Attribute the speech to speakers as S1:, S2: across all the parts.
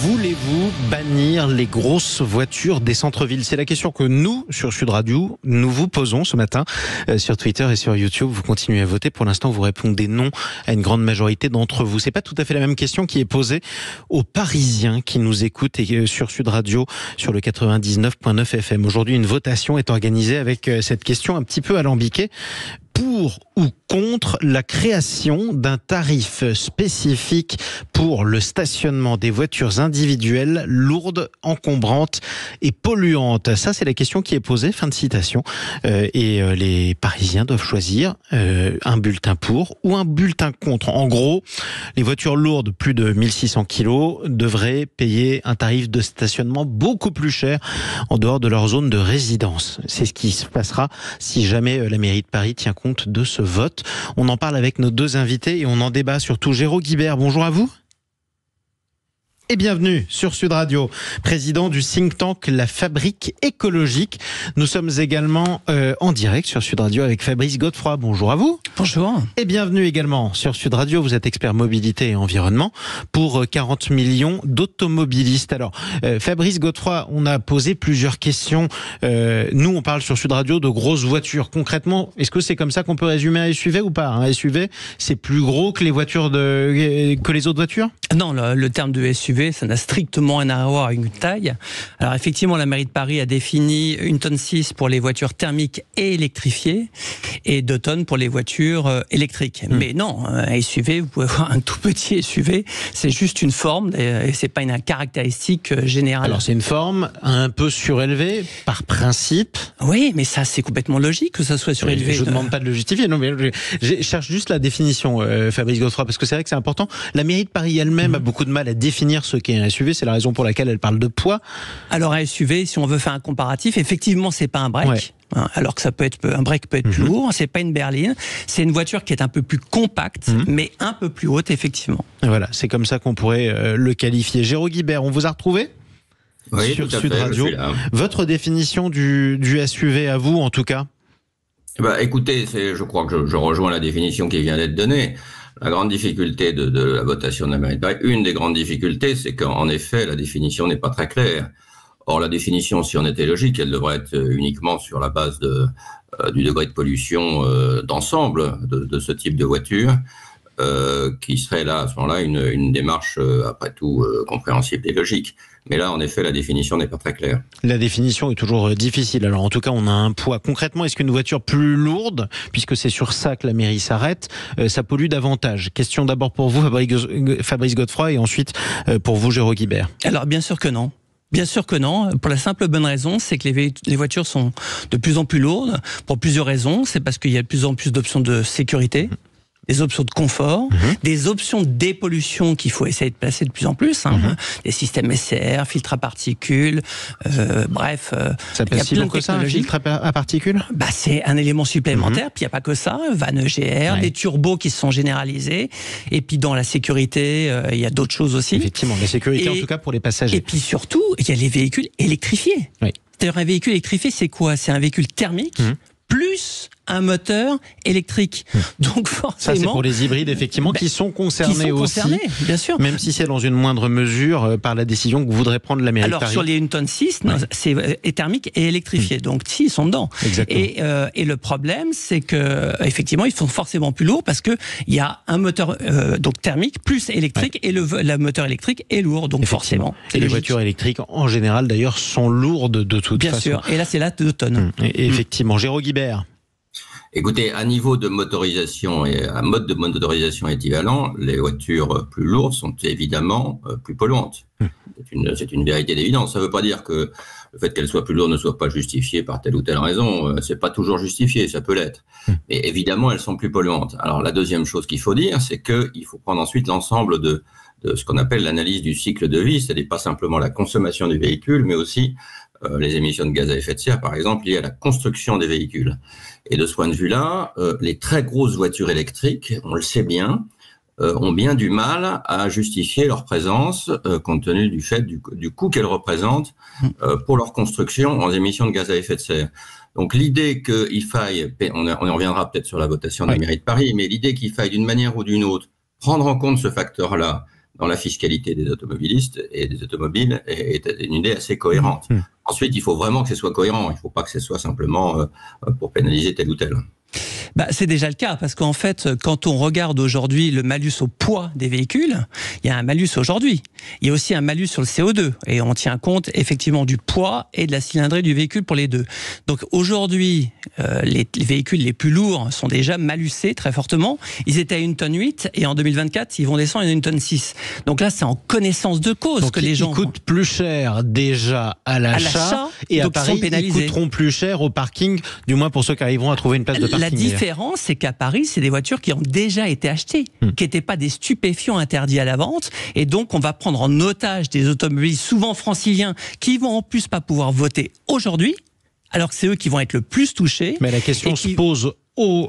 S1: Voulez-vous bannir les grosses voitures des centres-villes? C'est la question que nous, sur Sud Radio, nous vous posons ce matin sur Twitter et sur YouTube. Vous continuez à voter. Pour l'instant, vous répondez non à une grande majorité d'entre vous. C'est pas tout à fait la même question qui est posée aux Parisiens qui nous écoutent et sur Sud Radio, sur le 99.9 FM. Aujourd'hui, une votation est organisée avec cette question un petit peu alambiquée. Pour ou contre la création d'un tarif spécifique pour le stationnement des voitures individuelles lourdes, encombrantes et polluantes? Ça, c'est la question qui est posée, fin de citation. Et les Parisiens doivent choisir un bulletin pour ou un bulletin contre. En gros, les voitures lourdes, plus de 1600 kilos, devraient payer un tarif de stationnement beaucoup plus cher en dehors de leur zone de résidence. C'est ce qui se passera si jamais la mairie de Paris tient compte de ce vote. On en parle avec nos deux invités et on en débat surtout. Géraud Guibert, bonjour à vous. Et bienvenue sur Sud Radio, président du think tank La Fabrique écologique. Nous sommes également en direct sur Sud Radio avec Fabrice Godefroy. Bonjour à vous.
S2: Bonjour.
S1: Et bienvenue également sur Sud Radio. Vous êtes expert mobilité et environnement pour 40 millions d'automobilistes. Alors, Fabrice Godefroy, on a posé plusieurs questions. Nous, on parle sur Sud Radio de grosses voitures. Concrètement, est-ce que c'est comme ça qu'on peut résumer un SUV ou pas? Un SUV, c'est plus gros que les voitures que les autres voitures?
S2: Non, le terme de SUV, ça n'a strictement rien à voir avec une taille. Alors effectivement, la mairie de Paris a défini 1,6 tonne pour les voitures thermiques et électrifiées et 2 tonnes pour les voitures électriques. Mais non, un SUV, vous pouvez avoir un tout petit SUV, c'est juste une forme et c'est pas une caractéristique générale.
S1: Alors c'est une forme un peu surélevée par principe.
S2: Oui, mais ça c'est complètement logique que ça soit surélevé.
S1: Je ne demande pas de le justifier, non, mais je cherche juste la définition, Fabrice Godefroy, parce que c'est vrai que c'est important. La mairie de Paris elle-même a beaucoup de mal à définir ce qu'est un SUV, c'est la raison pour laquelle elle parle de poids.
S2: Alors un SUV, si on veut faire un comparatif, effectivement c'est pas un break. Ouais. Alors que ça peut être un break peut être plus lourd, c'est pas une berline, c'est une voiture qui est un peu plus compacte, mais un peu plus haute effectivement.
S1: Et voilà, c'est comme ça qu'on pourrait le qualifier. Géraud Guibert, on vous a retrouvé?
S3: Oui,
S1: sur
S3: tout à
S1: Sud
S3: fait,
S1: Radio. Votre définition du SUV à vous, en tout cas?
S3: Écoutez, je crois que je rejoins la définition qui vient d'être donnée. La grande difficulté de la votation de la mairie de Paris, une des grandes difficultés, c'est qu'en effet, la définition n'est pas très claire. Or, la définition, si on était logique, elle devrait être uniquement sur la base du degré de pollution d'ensemble de ce type de voiture, qui serait là, à ce moment-là, une démarche, après tout, compréhensible et logique. Mais là, en effet, la définition n'est pas très claire.
S1: La définition est toujours difficile. Alors, en tout cas, on a un poids. Concrètement, est-ce qu'une voiture plus lourde, puisque c'est sur ça que la mairie s'arrête, ça pollue davantage? Question d'abord pour vous, Fabrice Godefroy, et ensuite pour vous, Géraud Guibert.
S2: Alors, bien sûr que non. Bien sûr que non, pour la simple bonne raison, c'est que les voitures sont de plus en plus lourdes, pour plusieurs raisons. C'est parce qu'il y a de plus en plus d'options de sécurité, des options de confort, des options de dépollution qu'il faut essayer de placer de plus en plus, des systèmes SCR, filtres à particules, bref.
S1: Ça pèse si lourd que ça, un filtre à particules?
S2: C'est un élément supplémentaire, puis il n'y a pas que ça, vannes EGR, des turbos qui se sont généralisés, et puis dans la sécurité, il y a d'autres choses aussi.
S1: Effectivement, la sécurité en tout cas pour les passagers.
S2: Et puis surtout, il y a les véhicules électrifiés.
S1: Oui.
S2: C'est-à-dire un véhicule électrifié, c'est quoi? C'est un véhicule thermique, plus un moteur électrique. Donc forcément,
S1: ça c'est pour les hybrides effectivement qui sont concernés aussi,
S2: bien sûr.
S1: Même si c'est dans une moindre mesure par la décision que voudrait prendre la mairie de Paris.
S2: Alors sur les 1,6 tonne, c'est thermique et électrifié. Donc si, ils sont dedans. Et le problème, c'est que effectivement, ils sont forcément plus lourds parce que il y a un moteur donc thermique plus électrique et le moteur électrique est lourd. Donc forcément.
S1: Et les voitures électriques en général d'ailleurs sont lourdes de toute façon.
S2: Bien sûr. Et là, c'est là 2 tonnes.
S1: Et effectivement, Géraud Guibert.
S3: Écoutez, à niveau de motorisation et à mode de motorisation équivalent, les voitures plus lourdes sont évidemment plus polluantes. C'est une vérité d'évidence. Ça ne veut pas dire que le fait qu'elles soient plus lourdes ne soit pas justifié par telle ou telle raison. C'est pas toujours justifié, ça peut l'être. Mais évidemment, elles sont plus polluantes. Alors la deuxième chose qu'il faut dire, c'est qu'il faut prendre ensuite l'ensemble de ce qu'on appelle l'analyse du cycle de vie, c'est-à-dire pas simplement la consommation du véhicule, mais aussi les émissions de gaz à effet de serre, par exemple, liées à la construction des véhicules. Et de ce point de vue-là, les très grosses voitures électriques, on le sait bien, ont bien du mal à justifier leur présence compte tenu du fait du coût qu'elles représentent pour leur construction en émissions de gaz à effet de serre. Donc l'idée qu'il faille, on y reviendra peut-être sur la votation de la mairie de Paris, mais l'idée qu'il faille d'une manière ou d'une autre prendre en compte ce facteur-là dans la fiscalité des automobilistes et des automobiles est une idée assez cohérente. Ensuite, il faut vraiment que ce soit cohérent. Il ne faut pas que ce soit simplement pour pénaliser tel ou tel.
S2: C'est déjà le cas, parce qu'en fait, quand on regarde aujourd'hui le malus au poids des véhicules, il y a un malus aujourd'hui. Il y a aussi un malus sur le CO2, et on tient compte effectivement du poids et de la cylindrée du véhicule pour les deux. Donc aujourd'hui, les véhicules les plus lourds sont déjà malusés très fortement. Ils étaient à 1,8 tonne, et en 2024, ils vont descendre à 1,6 tonne. Donc là, c'est en connaissance de cause. Donc que les gens
S1: coûtent plus cher déjà à l'achat, et à Paris, ils coûteront plus cher au parking, du moins pour ceux qui arriveront à trouver une place de parking.
S2: La différence, c'est qu'à Paris, c'est des voitures qui ont déjà été achetées, qui n'étaient pas des stupéfiants interdits à la vente, et donc on va prendre en otage des automobilistes, souvent franciliens, qui vont en plus pas pouvoir voter aujourd'hui, alors que c'est eux qui vont être le plus touchés.
S1: Mais la question se pose aux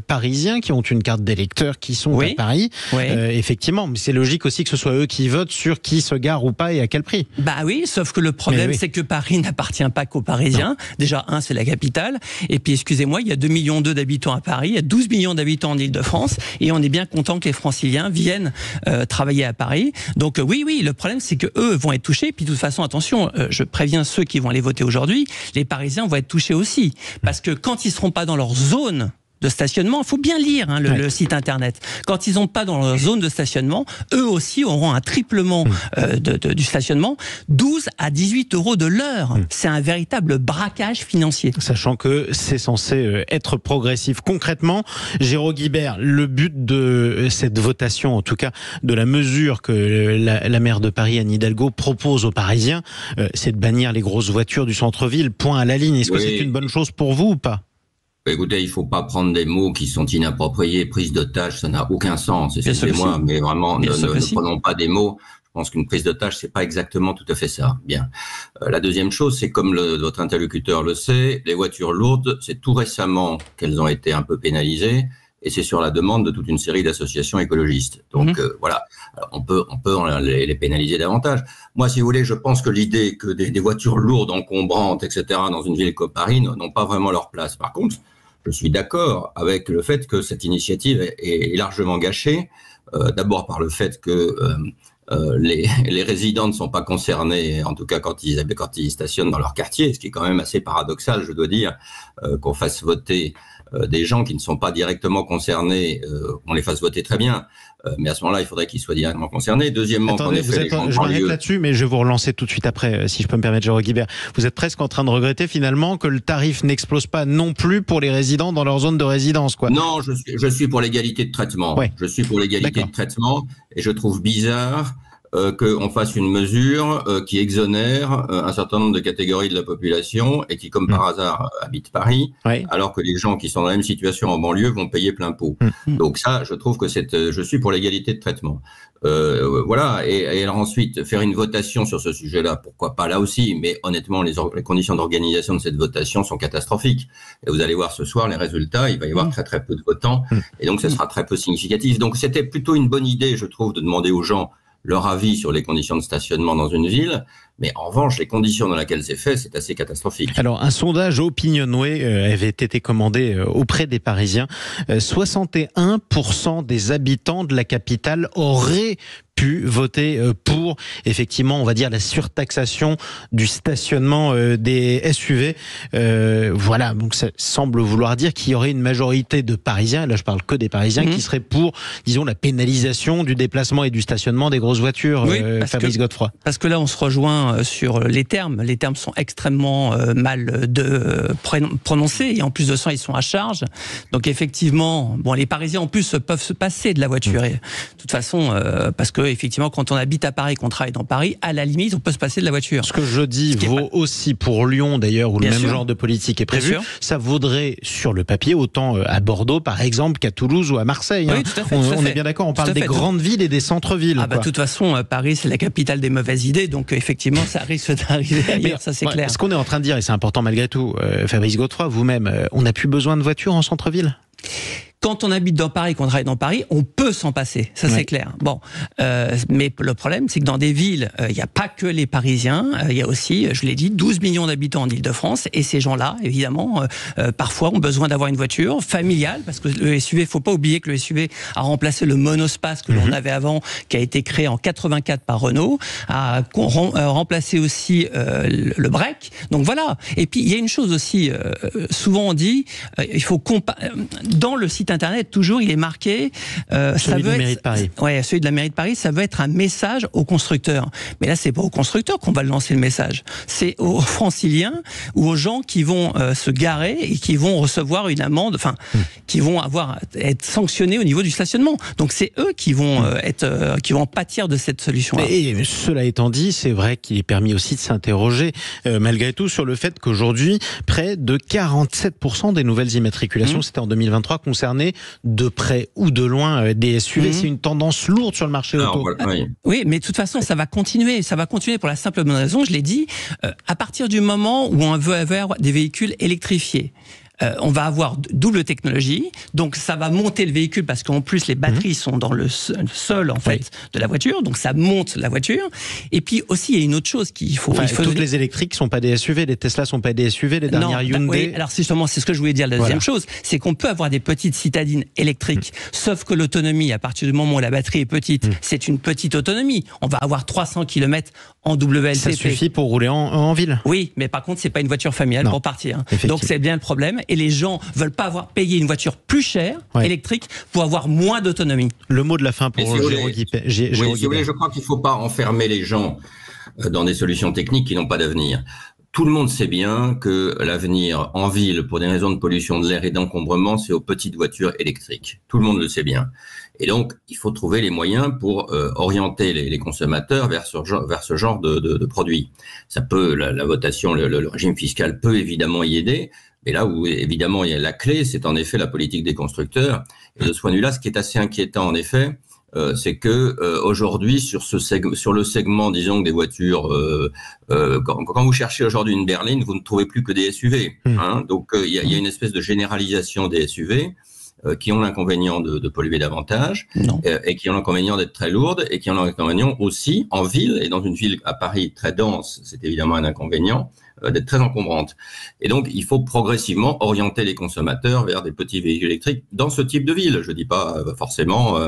S1: Parisiens qui ont une carte d'électeur qui sont à Paris. Effectivement, mais c'est logique aussi que ce soit eux qui votent sur qui se gare ou pas et à quel prix.
S2: Oui, sauf que le problème, c'est que Paris n'appartient pas qu'aux Parisiens. Non. Déjà, c'est la capitale. Et puis, excusez-moi, il y a 2,2 millions d'habitants à Paris, il y a 12 millions d'habitants en Ile-de-France, et on est bien content que les Franciliens viennent travailler à Paris. Donc oui, le problème, c'est que eux vont être touchés. Puis de toute façon, attention, je préviens ceux qui vont aller voter aujourd'hui, les Parisiens vont être touchés aussi. Parce que quand ils seront pas dans leur zone de stationnement, il faut bien lire le site internet. Quand ils n'ont pas dans leur zone de stationnement, eux aussi auront un triplement du stationnement, 12 à 18 euros de l'heure. C'est un véritable braquage financier.
S1: Sachant que c'est censé être progressif. Concrètement, Géraud Guibert, le but de cette votation, en tout cas de la mesure que la maire de Paris, Anne Hidalgo, propose aux Parisiens, c'est de bannir les grosses voitures du centre-ville, point à la ligne. Est-ce que c'est une bonne chose pour vous ou pas ?
S3: Écoutez, il ne faut pas prendre des mots qui sont inappropriés. Prise d'otage, ça n'a aucun sens. Excusez-moi, mais vraiment, ne prenons pas des mots. Je pense qu'une prise d'otage, c'est pas exactement tout à fait ça. Bien. La deuxième chose, c'est comme votre interlocuteur le sait, les voitures lourdes, c'est tout récemment qu'elles ont été un peu pénalisées, et c'est sur la demande de toute une série d'associations écologistes. Donc voilà, alors, on peut les pénaliser davantage. Moi, si vous voulez, je pense que l'idée que des voitures lourdes, encombrantes, etc., dans une ville comme Paris, n'ont pas vraiment leur place. Par contre, je suis d'accord avec le fait que cette initiative est largement gâchée, d'abord par le fait que les résidents ne sont pas concernés, en tout cas quand ils stationnent dans leur quartier, ce qui est quand même assez paradoxal, je dois dire, qu'on fasse voter des gens qui ne sont pas directement concernés, on les fasse voter très bien, mais à ce moment-là, il faudrait qu'ils soient directement concernés. Deuxièmement,
S1: attendez, je m'arrête là-dessus, mais je vais vous relancer tout de suite après, si je peux me permettre, Géraud Guibert. Vous êtes presque en train de regretter finalement que le tarif n'explose pas non plus pour les résidents dans leur zone de résidence, quoi.
S3: Non, je suis pour l'égalité de traitement. Ouais. Je suis pour l'égalité de traitement, et je trouve bizarre qu'on fasse une mesure qui exonère un certain nombre de catégories de la population et qui, comme par hasard, habitent Paris, alors que les gens qui sont dans la même situation en banlieue vont payer plein pot. Donc ça, je trouve que je suis pour l'égalité de traitement. Voilà, et alors ensuite, faire une votation sur ce sujet-là, pourquoi pas là aussi, mais honnêtement, les conditions d'organisation de cette votation sont catastrophiques. Et vous allez voir ce soir les résultats, il va y avoir très très peu de votants, et donc ça sera très peu significatif. Donc c'était plutôt une bonne idée, je trouve, de demander aux gens leur avis sur les conditions de stationnement dans une ville, mais en revanche, les conditions dans lesquelles c'est fait, c'est assez catastrophique.
S1: Alors, un sondage Opinionway avait été commandé auprès des Parisiens. 61% des habitants de la capitale auraient pu voter pour, effectivement, on va dire, la surtaxation du stationnement des SUV. Voilà, donc ça semble vouloir dire qu'il y aurait une majorité de Parisiens, là je parle que des Parisiens, qui seraient pour, disons, la pénalisation du déplacement et du stationnement des grosses voitures, Fabrice Godefroy.
S2: Parce que là, on se rejoint sur les termes. Les termes sont extrêmement mal prononcés, et en plus de ça, ils sont à charge. Donc effectivement, les Parisiens en plus peuvent se passer de la voiture. Et, de toute façon, parce que effectivement, quand on habite à Paris, qu'on travaille dans Paris, à la limite, on peut se passer de la voiture.
S1: Ce que je dis vaut aussi pour Lyon, d'ailleurs, où le même genre de politique est prévu. Ça vaudrait sur le papier autant à Bordeaux, par exemple, qu'à Toulouse ou à Marseille.
S2: Oui, tout à fait,
S1: on est bien d'accord, on parle des grandes villes et des centres-villes.
S2: De toute façon, Paris, c'est la capitale des mauvaises idées, donc effectivement, ça risque d'arriver ailleurs, ça c'est clair.
S1: Ce qu'on est en train de dire, et c'est important malgré tout, Fabrice Godefroy, vous-même, on n'a plus besoin de voitures en centre-ville ?
S2: Quand on habite dans Paris, qu'on travaille dans Paris, on peut s'en passer, ça c'est clair. Bon, mais le problème, c'est que dans des villes, il n'y a pas que les Parisiens, il y a aussi, je l'ai dit, 12 millions d'habitants en Ile-de-France, et ces gens-là, évidemment, parfois ont besoin d'avoir une voiture familiale, parce que le SUV, il ne faut pas oublier que le SUV a remplacé le monospace que l'on avait avant, qui a été créé en 84 par Renault, a remplacé aussi le break. Donc voilà. Et puis il y a une chose aussi, souvent on dit, il faut dans le site internet toujours il est marqué
S1: celui de la mairie de Paris.
S2: Ouais, celui de la mairie de Paris, ça veut être un message aux constructeurs. Mais là c'est pas aux constructeurs qu'on va lancer le message, c'est aux franciliens ou aux gens qui vont se garer et qui vont recevoir une amende, enfin qui vont être sanctionnés au niveau du stationnement. Donc c'est eux qui vont qui vont pâtir de cette solution-là.
S1: Et cela étant dit, c'est vrai qu'il est permis aussi de s'interroger malgré tout sur le fait qu'aujourd'hui, près de 47% des nouvelles immatriculations, c'était en 2023, concernaient de près ou de loin des SUV. C'est une tendance lourde sur le marché auto.
S2: Oui, mais de toute façon, ça va continuer. Ça va continuer pour la simple bonne raison, je l'ai dit, à partir du moment où on veut avoir des véhicules électrifiés. On va avoir double technologie, donc ça va monter le véhicule parce qu'en plus les batteries sont dans le sol en fait de la voiture, donc ça monte la voiture. Et puis aussi il y a une autre chose qu'il faut.
S1: Toutes les électriques sont pas des SUV, les Tesla sont pas des SUV, les dernières Hyundai.
S2: Oui, alors justement c'est ce que je voulais dire. La deuxième chose, c'est qu'on peut avoir des petites citadines électriques, sauf que l'autonomie à partir du moment où la batterie est petite, c'est une petite autonomie. On va avoir 300 km en WLTP.
S1: Ça suffit pour rouler en ville.
S2: Oui, mais par contre c'est pas une voiture familiale pour partir. Donc c'est bien le problème. Et les gens veulent pas payer une voiture plus chère, électrique, pour avoir moins d'autonomie.
S1: Le mot de la fin pour Géraud Guibert.
S3: Je crois qu'il ne faut pas enfermer les gens dans des solutions techniques qui n'ont pas d'avenir. Tout le monde sait bien que l'avenir en ville, pour des raisons de pollution de l'air et d'encombrement, c'est aux petites voitures électriques. Tout le monde le sait bien. Et donc, il faut trouver les moyens pour orienter les consommateurs vers ce genre de produits. Ça peut, la votation, le régime fiscal peut évidemment y aider. Mais là où, évidemment, il y a la clé, c'est en effet la politique des constructeurs. Et de ce point de vue-là, ce qui est assez inquiétant, en effet, c'est que aujourd'hui, sur le segment, disons, des voitures, quand vous cherchez aujourd'hui une berline, vous ne trouvez plus que des SUV. Donc, il y a une espèce de généralisation des SUV qui ont l'inconvénient de polluer davantage, et qui ont l'inconvénient d'être très lourdes, et qui ont l'inconvénient aussi, en ville, et dans une ville à Paris très dense, c'est évidemment un inconvénient, d'être très encombrante. Et donc, il faut progressivement orienter les consommateurs vers des petits véhicules électriques dans ce type de ville. Je ne dis pas forcément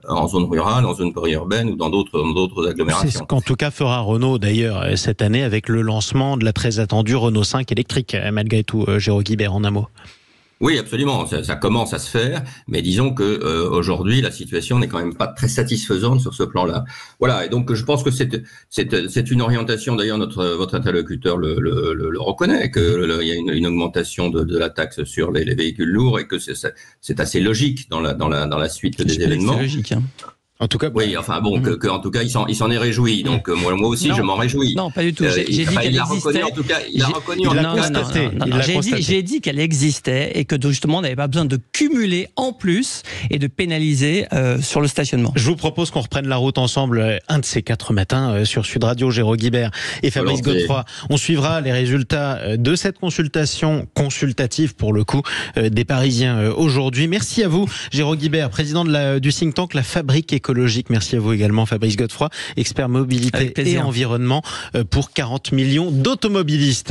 S3: en zone rurale, en zone périurbaine ou dans d'autres agglomérations.
S1: C'est ce qu'en tout cas fera Renault d'ailleurs cette année avec le lancement de la très attendue Renault 5 électrique, malgré tout, Géraud Guibert, en un mot.
S3: Oui, absolument. Ça commence à se faire, mais disons que aujourd'hui, la situation n'est quand même pas très satisfaisante sur ce plan-là. Voilà. Et donc, je pense que c'est une orientation. D'ailleurs, votre interlocuteur le reconnaît, que il y a une augmentation de la taxe sur les véhicules lourds et que c'est assez logique dans la suite des événements.
S2: C'est logique.
S1: En tout cas,
S3: oui, enfin bon, en tout cas, il s'en est réjoui. Donc moi aussi, je m'en réjouis.
S2: Non, pas du tout. J'ai dit qu'elle existait.
S3: En tout cas, il a reconnu.
S2: J'ai dit qu'elle existait et que justement, on n'avait pas besoin de cumuler en plus et de pénaliser sur le stationnement.
S1: Je vous propose qu'on reprenne la route ensemble un de ces 4 matins sur Sud Radio. Géraud Guibert et Fabrice Godefroy. On suivra les résultats de cette consultation consultative pour le coup des Parisiens aujourd'hui. Merci à vous, Géraud Guibert, président du think tank La Fabrique écologique. Merci à vous également, Fabrice Godefroy, expert mobilité et environnement pour 40 millions d'automobilistes.